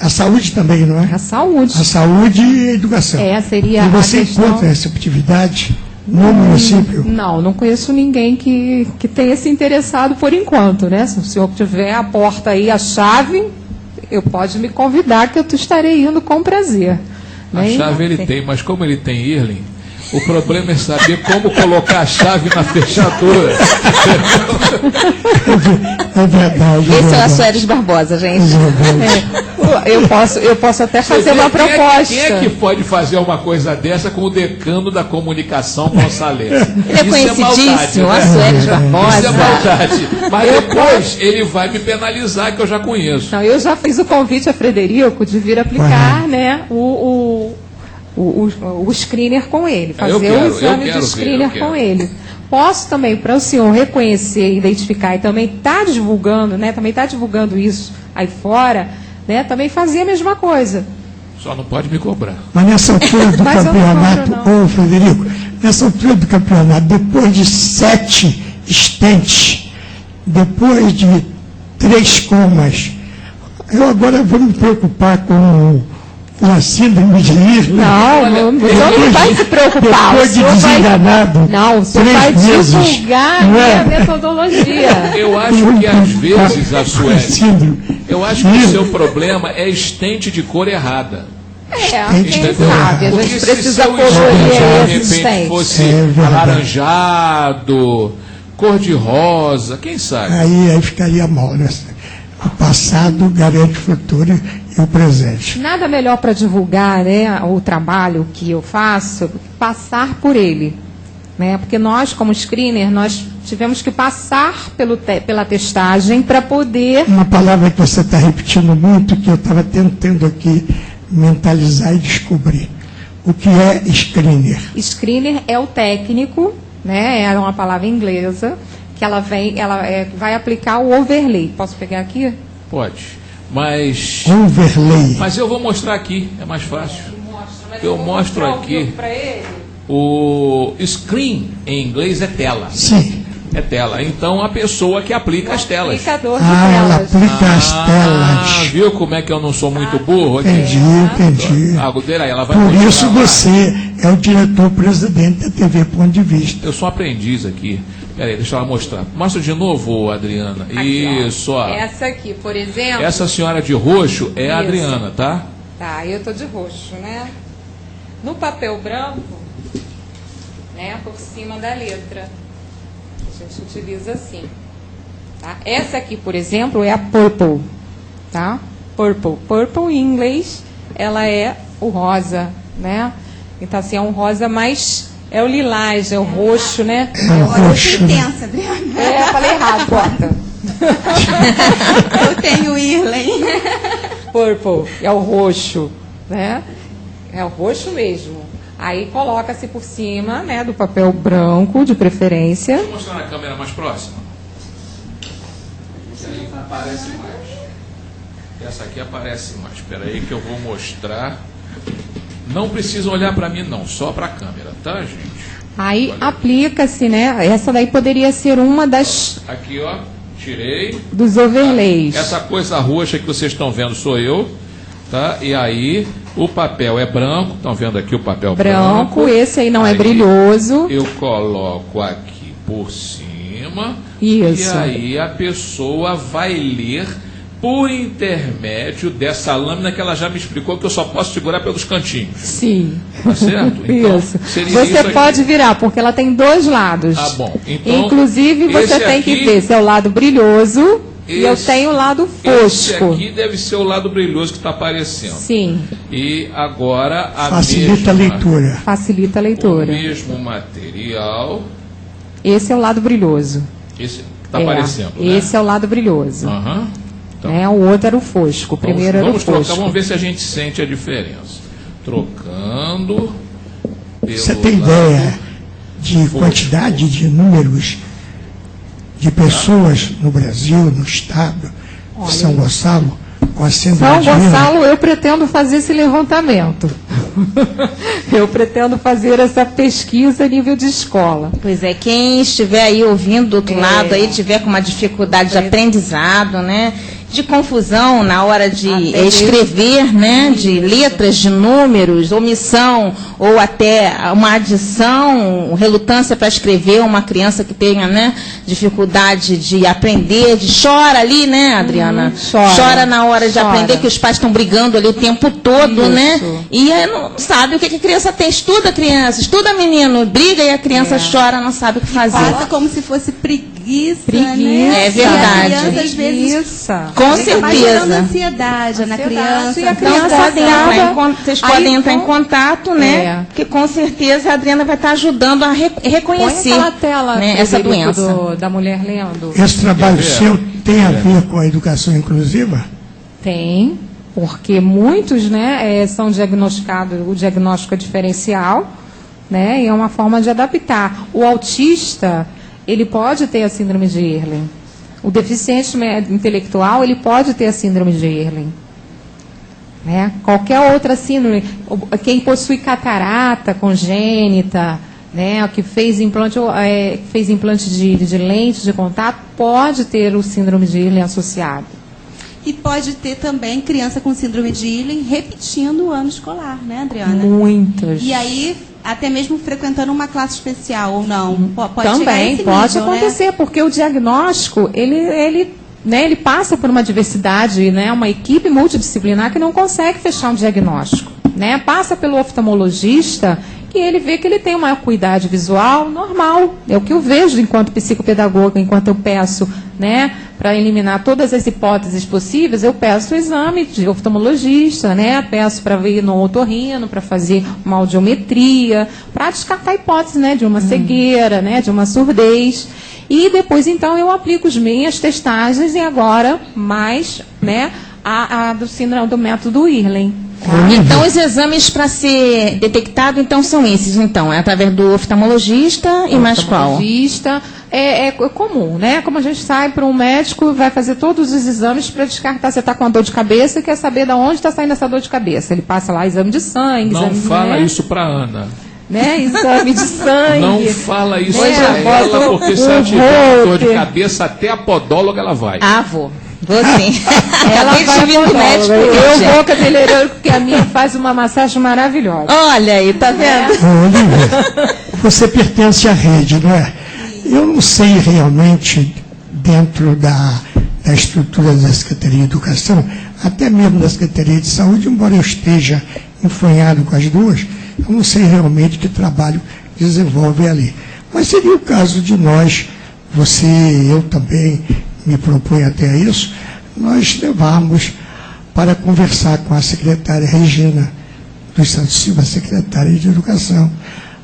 E: à saúde também, não é?
B: A saúde.
E: A saúde e a educação.
B: Seria
E: e você
B: a questão...
E: encontra a receptividade no município?
B: Não conheço ninguém que tenha se interessado por enquanto, né? Se o senhor tiver a porta aí, a chave, pode me convidar que eu estarei indo com prazer.
D: A chave ele tem, mas como ele tem Irlen, o problema é saber como colocar a chave na fechadura.
E: É verdade.
A: Esse é o Assueres Barbosa, gente.
B: Eu posso até fazer uma proposta.
D: Quem é que pode fazer uma coisa dessa com o decano da comunicação Gonçalves?
A: Ele é conhecidíssimo, o Assueres Barbosa.
D: Isso é maldade. Mas depois ele vai me penalizar, que eu já conheço.
B: Não, eu já fiz o convite a Frederico de vir aplicar, né, o screener com ele, fazer o exame de screener com ele. Posso também, para o senhor reconhecer, identificar e também estar divulgando, né, também estar divulgando isso aí fora, né, também fazer a mesma coisa.
D: Só não pode me cobrar.
E: Mas nessa altura do campeonato, Frederico, nessa altura do campeonato, depois de 7 estentes, depois de 3 comas, eu agora vou me preocupar com a síndrome de Irlen.
B: Não vai se preocupar.
E: Depois de desenganado.
B: Não, você vai divulgar a minha metodologia.
D: Eu acho que às vezes, a Sueli, eu acho que o seu problema é estente de cor errada.
B: Quem sabe? A gente precisa colorir
D: de repente fosse alaranjado, cor de rosa, quem sabe?
E: Aí ficaria mal, né? O passado garante o futuro e o presente.
B: Nada melhor para divulgar, né, o trabalho que eu faço, passar por ele. Né? Porque nós, como screener, nós tivemos que passar pela testagem para poder...
E: Uma palavra que você está repetindo muito, que eu estava tentando aqui mentalizar e descobrir. O que é screener?
B: Screener é o técnico, né, é uma palavra inglesa, que ela vai aplicar o overlay. Posso pegar aqui?
D: Pode. Mas...
E: Overlay.
D: Mas eu vou mostrar aqui, é mais fácil. Eu mostro aqui. O screen, em inglês, é tela.
E: Sim.
D: É tela. Então, a pessoa que aplica as telas.
B: Aplicador de
E: ela
B: telas.
E: aplica as telas.
D: Viu como é que eu não sou muito burro?
E: Entendi.
D: Ela vai
E: Por isso você é o diretor-presidente da TV Ponto de Vista.
D: Eu sou aprendiz aqui. Peraí, deixa ela mostrar. Mostra de novo, Adriana.
B: Aqui,
D: isso, ó.
B: Essa aqui, por exemplo.
D: Essa senhora de roxo é a Adriana, tá?
B: Tá, eu tô de roxo, né? No papel branco, né, por cima da letra, a gente utiliza assim. Tá? Essa aqui, por exemplo, é a purple, tá? Purple. Purple em inglês, ela é o rosa, né? Então, assim, é um rosa mais... É o lilás, é o roxo, né?
E: É o roxo.
C: Tensa, Adriana.
B: É, eu falei errado, bota.
C: Eu tenho Irlen.
B: Purple, é o roxo, né? É o roxo mesmo. Aí coloca-se por cima, né, do papel branco, de preferência.
D: Deixa eu mostrar na câmera mais próxima. Essa aí aparece mais. Essa aqui aparece mais. Espera aí que eu vou mostrar. Não precisa olhar para mim não, só para a câmera, tá, gente?
B: Aí aplica-se, né? Essa daí poderia ser uma das
D: Aqui, ó, tirei.
B: dos overlays.
D: Essa coisa roxa que vocês estão vendo sou eu, tá? E aí o papel é branco, estão vendo aqui o papel branco.
B: Esse aí não é brilhoso.
D: Eu coloco aqui por cima.
B: Isso.
D: E aí a pessoa vai ler por intermédio dessa lâmina que ela já me explicou que eu só posso segurar pelos cantinhos.
B: Sim.
D: Tá certo? Então,
B: isso.
D: seria
B: Você
D: isso
B: pode
D: aqui.
B: virar, porque ela tem dois lados.
D: Ah, bom. Então,
B: inclusive, você
D: esse
B: tem que
D: aqui-
B: ver se é o lado brilhoso e eu tenho o lado
D: Esse
B: fosco.
D: aqui deve ser o lado brilhoso que está aparecendo.
B: Sim,
D: E agora a
E: Facilita a
D: mesma,
E: leitura.
B: facilita a
D: o
B: leitura.
D: mesmo material.
B: Esse é o lado brilhoso.
D: Esse que está aparecendo, né?
B: Esse é o lado brilhoso.
D: Aham. Então,
B: O outro era o fosco. O primeiro era o
D: vamos trocar,
B: fosco.
D: vamos ver se a gente sente a diferença. Trocando. Pelo
E: Você tem
D: lado
E: ideia de
D: fosco.
E: quantidade de números de pessoas no Brasil, no estado de São Gonçalo, com a síndrome
B: São
E: de Irlen?
B: Gonçalo, eu pretendo fazer esse levantamento. Eu pretendo fazer essa pesquisa a nível de escola.
A: Pois é, quem estiver aí ouvindo do outro lado, aí tiver com uma dificuldade de aprendizado, né? De confusão na hora de
B: Até
A: escrever, né? De letras, de números, omissão ou até uma adição, relutância para escrever, uma criança que tenha, né? Dificuldade de aprender, chora ali, né, Adriana?
B: Chora.
A: Na hora de
B: Chora.
A: aprender, que os pais estão brigando ali o tempo todo,
B: Isso.
A: né? E aí não sabe o que a criança tem. Estuda, criança, estuda, menino, briga e a criança chora, não sabe o que fazer.
C: Passa como se fosse preguiça,
B: Preguiça.
C: né?
A: É verdade.
C: E a criança, às vezes,
B: Preguiça.
A: Com
C: vai gerando
A: certeza.
C: ansiedade na criança.
B: E a
A: Então,
B: criança
A: vocês
B: acaba-
A: podem
B: Aí,
A: entrar em
B: então,
A: contato, né?
B: É.
A: Que com certeza a Adriana vai estar ajudando a reconhecer,
B: Põe aquela tela,
A: né, essa
B: Frederico,
A: doença.
B: da mulher lendo.
E: Esse trabalho
D: Quer ver?
E: seu tem a ver com a educação inclusiva?
B: Tem, porque muitos, né, são diagnosticados, o diagnóstico é diferencial, né, e é uma forma de adaptar. O autista, ele pode ter a síndrome de Irlen. O deficiente intelectual, ele pode ter a síndrome de Irlen. Né? Qualquer outra síndrome, quem possui catarata congênita, né, que fez implante de lente de contato, pode ter o síndrome de Irlen associado.
C: E pode ter também criança com síndrome de Irlen repetindo o ano escolar, né, Adriana?
B: Muitos.
C: E aí, até mesmo frequentando uma classe especial ou não. Pode chegar a
B: Também
C: esse
B: pode
C: nível,
B: acontecer, porque o diagnóstico, ele passa por uma diversidade, né, uma equipe multidisciplinar que não consegue fechar um diagnóstico. Né? Passa pelo oftalmologista, que ele vê que ele tem uma acuidade visual normal. É o que eu vejo enquanto psicopedagoga, enquanto eu peço, né, para eliminar todas as hipóteses possíveis, eu peço o exame de oftalmologista, né, peço para ir no otorrino, para fazer uma audiometria, para descartar a hipótese, né, de uma cegueira, né, de uma surdez. E depois, então, eu aplico as minhas testagens e agora mais, né, a do síndrome do método Irlen.
A: Então, os exames para ser detectado, então, são esses, então, é através do oftalmologista e mais qual?
B: Oftalmologista, é comum, né? Como a gente sai para um médico, vai fazer todos os exames para descartar. Você está com uma dor de cabeça e quer saber de onde está saindo essa dor de cabeça. Ele passa lá exame de sangue,
D: Não
B: exame,
D: fala
B: né?
D: isso para Ana.
B: Né? Exame de sangue.
D: Não fala isso
B: Hoje
D: para
B: eu
D: ela,
B: boto
D: porque se
B: um
D: ela tiver dor de
B: rope.
D: cabeça, até a podóloga ela vai.
A: Ah, vou sim.
B: Ela
A: Acabei de
B: vai
A: vir do
B: podóloga.
A: médico
B: Eu
A: hoje.
B: vou cabeleireiro porque a minha faz uma massagem maravilhosa.
A: Olha aí, tá vendo?
E: Olívia, você pertence à rede, não é? Eu não sei realmente, dentro da da estrutura da Secretaria de Educação, até mesmo da Secretaria de Saúde, embora eu esteja enfronhado com as duas, eu não sei realmente que trabalho desenvolve ali. Mas seria o caso de nós, você, eu também me proponho até isso, nós levarmos para conversar com a secretária Regina dos Santos Silva, secretária de Educação,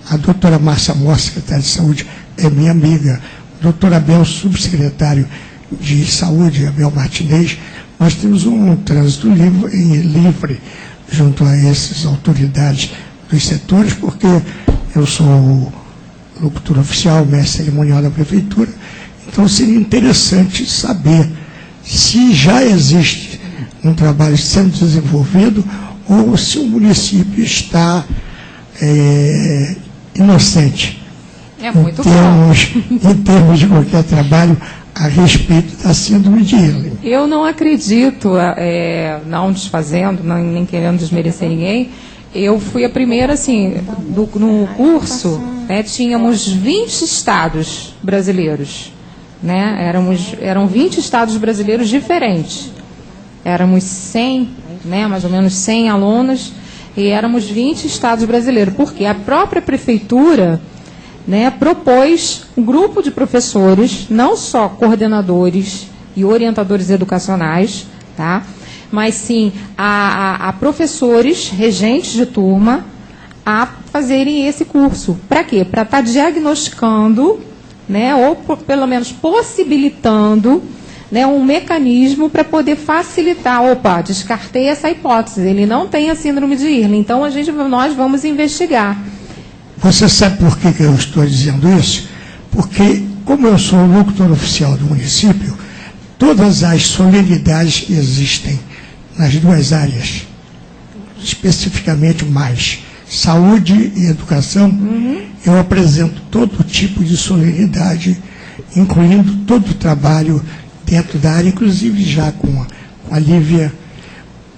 E: a doutora Márcia Mor, secretária de Saúde, é minha amiga, o doutor Abel, subsecretário de Saúde, Abel Martinez. Nós temos um trânsito livre junto a essas autoridades dos setores, porque eu sou o locutor oficial, mestre cerimonial da Prefeitura, então seria interessante saber se já existe um trabalho sendo desenvolvido ou se o município está inocente em termos de qualquer trabalho a respeito da síndrome de Irlen.
B: Eu não acredito, não desfazendo, nem querendo desmerecer ninguém, eu fui a primeira, assim, no curso, né, tínhamos 20 estados brasileiros, né, eram 20 estados brasileiros diferentes, éramos 100, né, mais ou menos 100 alunos, e éramos 20 estados brasileiros, porque a própria prefeitura, né, propôs um grupo de professores, não só coordenadores e orientadores educacionais, tá, mas sim a professores, regentes de turma, a fazerem esse curso. Para quê? Para estar diagnosticando, né, ou pelo menos possibilitando, né, um mecanismo para poder facilitar. Opa, descartei essa hipótese, ele não tem a síndrome de Irlen, então nós vamos investigar.
E: Você sabe por que eu estou dizendo isso? Porque, como eu sou o locutor oficial do município, todas as solenidades existem nas duas áreas, especificamente mais saúde e educação. Eu apresento todo tipo de solenidade, incluindo todo o trabalho dentro da área, inclusive já com a Lívia,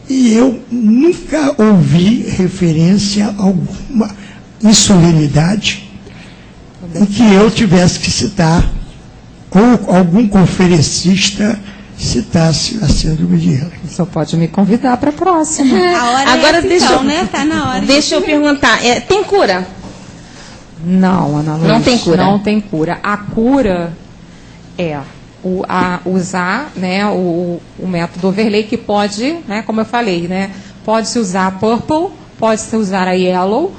E: e eu nunca ouvi referência alguma em solenidade em que eu tivesse que citar, ou algum conferencista citasse a síndrome de Irlen.
B: Só pode me convidar para a próxima.
C: A hora
A: Agora
C: tá na hora.
A: Deixa eu perguntar, tem cura?
B: Não, Ana Luísa,
A: não tem cura.
B: Não tem cura. A cura é usar, né, o método overlay, que pode, né, como eu falei, né, pode-se usar a purple, pode-se usar a yellow,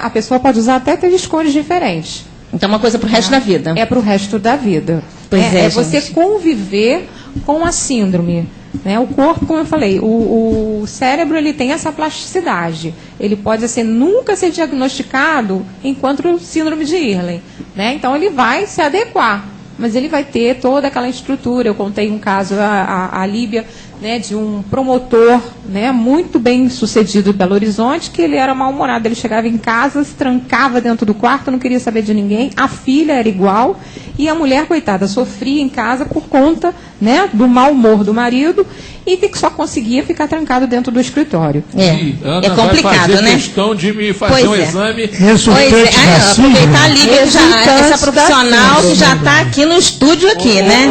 B: a pessoa pode usar até 3 cores diferentes.
A: Então, uma coisa para o resto da vida.
B: É para o resto da vida.
A: Pois é,
B: você conviver com a síndrome. Né? O corpo, como eu falei, o cérebro, ele tem essa plasticidade. Ele pode nunca ser diagnosticado enquanto síndrome de Irlen. Né? Então, ele vai se adequar. Mas ele vai ter toda aquela estrutura. Eu contei um caso, a Líbia, né, de um promotor, né, muito bem sucedido de Belo Horizonte, que ele era mal-humorado. Ele chegava em casa, se trancava dentro do quarto, não queria saber de ninguém. A filha era igual. E a mulher, coitada, sofria em casa por conta, né, do mau humor do marido e que só conseguia ficar trancado dentro do escritório.
D: Ana
A: complicado,
D: vai fazer
A: né?
D: questão de me fazer um exame.
A: Aproveitar a Lívia, essa profissional que já está aqui no estúdio aqui, né?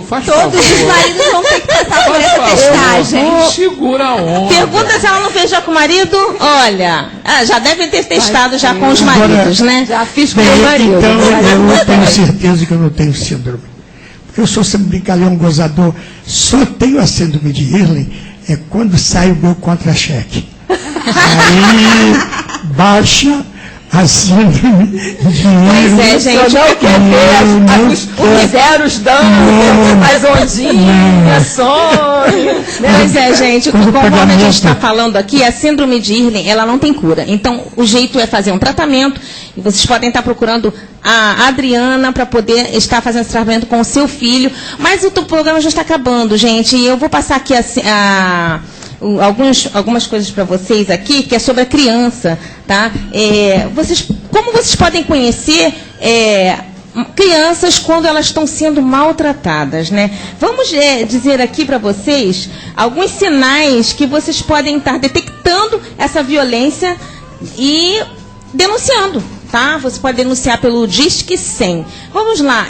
D: Faz
C: Todos os maridos vão ter que passar por essa testagem.
D: Segura a onda.
A: Pergunta se ela não fez já com o marido. Olha, já devem ter testado já com os maridos, né?
B: Já fiz com o meu marido.
E: Então, eu tenho certeza que eu não tenho síndrome. Porque eu sou sempre brincalhão, gozador. Só tenho a síndrome de Irlen quando sai o meu contra-cheque. Aí baixa a síndrome de Irlen.
A: Pois é, gente.
B: Não quer ver os zeros dando, as ondinhas, sonhos.
A: Pois é, gente, conforme a gente está falando aqui, a síndrome de Irlen, ela não tem cura. Então, o jeito é fazer um tratamento, e vocês podem estar procurando a Adriana para poder estar fazendo esse tratamento com o seu filho. Mas o programa já está acabando, gente, e eu vou passar aqui algumas coisas para vocês aqui, que é sobre a criança, tá? Como vocês podem conhecer crianças quando elas estão sendo maltratadas, né? Vamos dizer aqui para vocês alguns sinais que vocês podem estar detectando essa violência e denunciando, tá? Você pode denunciar pelo Disque 100. Vamos lá,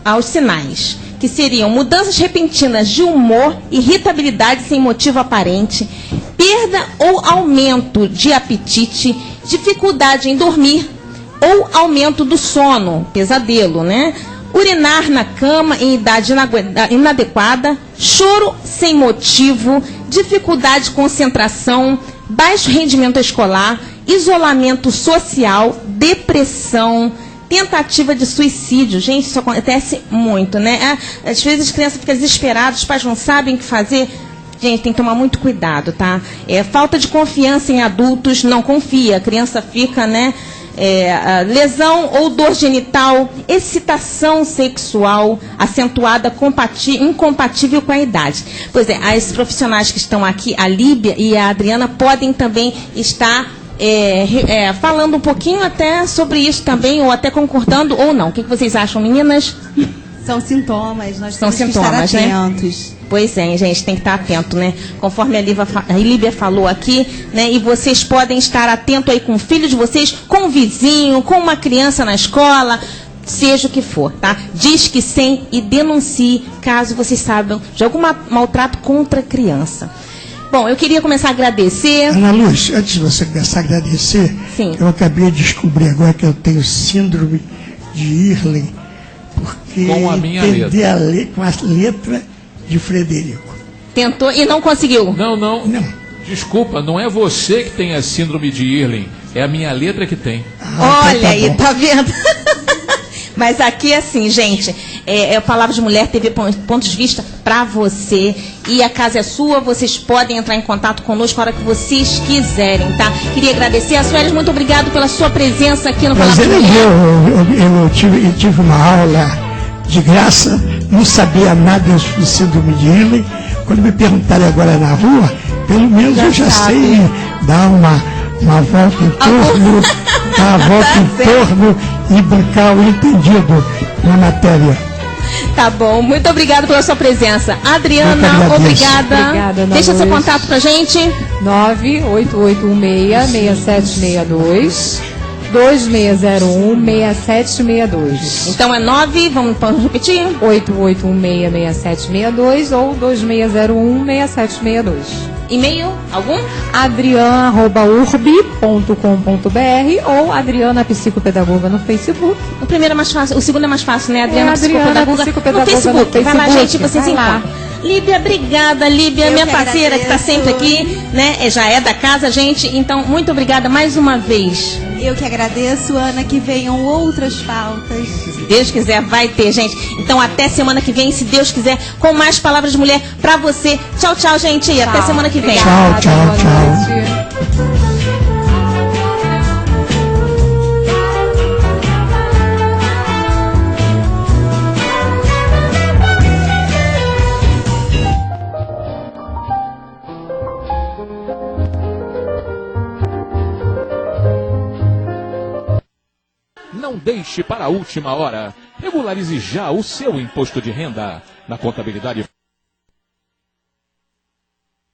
A: aos sinais. que seriam mudanças repentinas de humor, irritabilidade sem motivo aparente, perda ou aumento de apetite, dificuldade em dormir ou aumento do sono, pesadelo, né? Urinar na cama em idade inadequada, choro sem motivo, dificuldade de concentração, baixo rendimento escolar, isolamento social, depressão, tentativa de suicídio. Gente, isso acontece muito, né? Às vezes as crianças ficam desesperadas, os pais não sabem o que fazer. Gente, tem que tomar muito cuidado, tá? Falta de confiança em adultos, não confia, a criança fica, né? Lesão ou dor genital, excitação sexual acentuada, incompatível com a idade. Pois é, as profissionais que estão aqui, a Líbia e a Adriana, podem também estar falando um pouquinho até sobre isso também, ou até concordando ou não. O que vocês acham, meninas?
C: São sintomas, nós
A: São
C: temos
A: sintomas,
C: que estar atentos.
A: Né? Pois é, gente, tem que estar atento, né? Conforme a Líbia falou aqui, né? E vocês podem estar atentos aí com o filho de vocês, com o vizinho, com uma criança na escola, seja o que for, tá? Diz que sim e denuncie caso vocês saibam de algum maltrato contra a criança. Bom, eu queria começar a agradecer.
E: Ana Luz, antes de você começar a agradecer,
A: sim,
E: eu acabei de descobrir agora que eu tenho síndrome de Irlen, porque
D: com a minha
E: letra. Com a letra de Frederico.
A: Tentou e não conseguiu.
D: Não. Desculpa, não é você que tem a síndrome de Irlen, é a minha letra que tem.
A: Olha tá aí, tá vendo? Mas aqui, assim, gente, a Palavra de Mulher teve pontos de vista para você. E a casa é sua, vocês podem entrar em contato conosco a hora que vocês quiserem, tá? Queria agradecer. A Sueli, muito obrigado pela sua presença aqui no Palavra de Mulher.
E: Eu tive uma aula de graça, não sabia nada do síndrome de Irlen. Quando me perguntarem agora na rua, pelo menos eu já sei dar uma volta em torno, e brincar o entendido na matéria.
A: Tá bom, muito obrigado pela sua presença. Adriana, obrigada. Deixa seu contato pra gente.
B: 98816-6762 2601-6762.
A: Então é 9, vamos repetir?
B: 8816-6762 ou 2601-6762.
A: E-mail algum?
B: adriana@urb.com.br ou Adriana Psicopedagoga no Facebook.
A: O primeiro é mais fácil, o segundo é mais fácil, né? Adriana Psicopedagoga
B: no
A: Facebook. Vai lá, gente, vocês encontram. Líbia, obrigada, Líbia, minha parceira que está sempre aqui, né? Já é da casa, gente. Então, muito obrigada mais uma vez.
C: Eu que agradeço, Ana, que venham outras pautas.
A: Se Deus quiser, vai ter, gente. Então, até semana que vem, se Deus quiser, com mais Palavras de Mulher pra você. Tchau, tchau, gente. E até semana que vem.
E: Tchau, tchau, tchau.
D: Não deixe para a última hora. Regularize já o seu imposto de renda. Na contabilidade